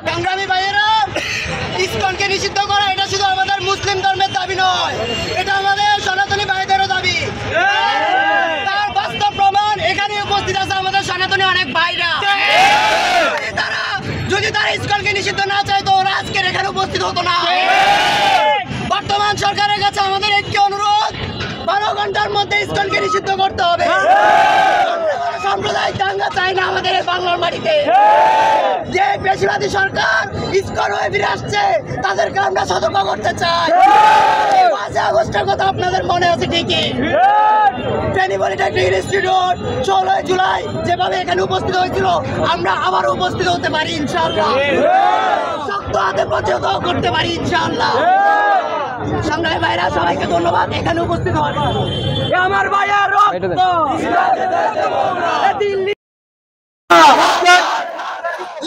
সংগ্রামী ভাইয়েরা, ইসকনকে নিষিদ্ধ করা এটা শুধু আমাদের মুসলিম ধর্মের দাবি নয়, এটা আমাদের সনাতনী ভাইদেরও দাবি। তার বাস্তব প্রমাণ এখানে উপস্থিত আছে আমাদের সনাতনী অনেক ভাইরা। যদি তারা ইসকনকে নিষিদ্ধ না চাইতো ওরা আজকের এখানে উপস্থিত হতো না। বর্তমান সরকারের কাছে আমাদের একটি অনুরোধ, 12 ঘন্টার মধ্যে ইসকনকে নিষিদ্ধ করতে হবে। সাম্প্রদায়িক দাঙ্গা চাই না আমাদের এই বাংলার মাটিতে। যে পেশিবাদী সরকার ইসকন হয়ে ফিরে আসছে তাদেরকে আমরা সতর্ক করতে চাই। 5 আগস্টের কথা আপনাদের মনে আছে ঠিকই, ফেনী পলিটেকনিক ইনস্টিটিউট 16 জুলাই যেভাবে এখানে উপস্থিত হয়েছিল আমরা আবার উপস্থিত হতে পারি ইনশাআল্লাহ। শক্ত হাতে প্রতিহত করতে পারি ইনশাআল্লাহ। সংগ্রামী ভাইরা, সবাইকে ধন্যবাদ এখানে উপস্থিত হওয়ার জন্য। আমার ভাইয়া রক্ত দিল্লি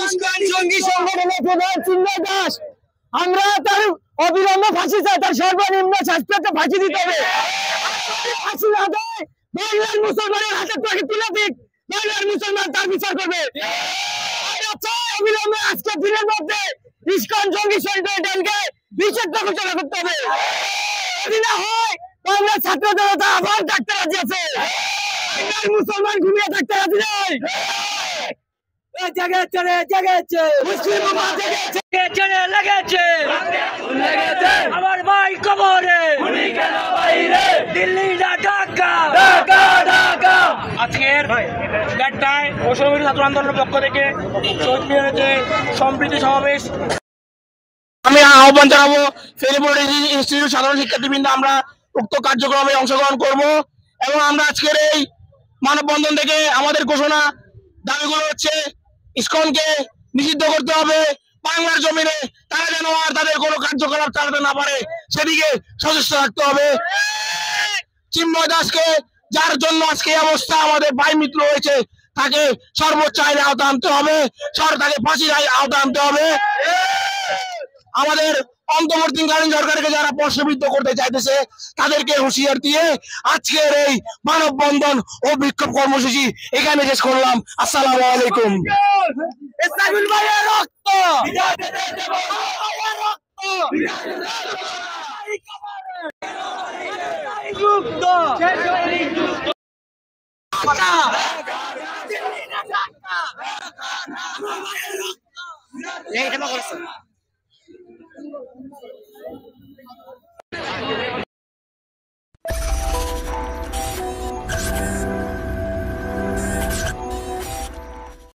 ইসকন জঙ্গি সংগঠনের প্রধান চিন্ময় দাস, আমরা তার অবিলম্বে ফাঁসি চাই। তার সর্বনিম্ন শাস্তিতে ফাঁসি দিতে হবে। ফাঁসি না দেয় বাংলার মুসলমানের হাতে তাকে তুলে দিক, বাংলার মুসলমান তার বিচার করবে। অবিলম্বে আজকে দিনের মধ্যে ইসকন জঙ্গি সংগঠনকে নিষিদ্ধ ঘোষণা করতে হবে। যদি না হয় বাংলার ছাত্র জনতা আবার ডাক্তার রাজি আছে, মুসলমান ঘুমিয়ে থাকতে রাজি নয়। আমার ভাই কবরে দিল্লি না ঢাকা। আজকের গাড্ডায় বৈষম্যবিরোধী ছাত্র আন্দোলনের পক্ষ থেকে শহীদ মিনারে সম্প্রীতি সমাবেশ আমি আহ্বান জানাবো। ফেনী পলিটেকনিক ইনস্টিটিউট সাধারণ শিক্ষার্থীবৃন্দ আমরা উক্ত কার্যক্রমে অংশগ্রহণ করব এবং আমরা আজকের এই মানববন্ধন থেকে আমাদের ঘোষণা দাবিগুলো হচ্ছে ইসকনকে নিষিদ্ধ করতে হবে। বাংলার জমিনে তারা যেন আর তাদের কোনো কার্যকলাপ চালাতে না পারে সেদিকে সচেষ্ট থাকতে হবে। চিন্ময় দাসকে, যার জন্য আজকে এই অবস্থা আমাদের ভাই মিত্র হয়েছে, তাকে সর্বোচ্চ আইনের আওতা আনতে হবে, তাকে ফাঁসির আওতা আনতে হবে। আমাদের অন্তর্বর্তীকালীন সরকারকে যারা প্রশ্নবিদ্ধ করতে চাইতেছে তাদেরকে হুঁশিয়ার দিয়ে আজকের এই মানববন্ধন ও বিক্ষোভ কর্মসূচি এখানে শেষ করলাম। আসসালামু আলাইকুম। রক্ত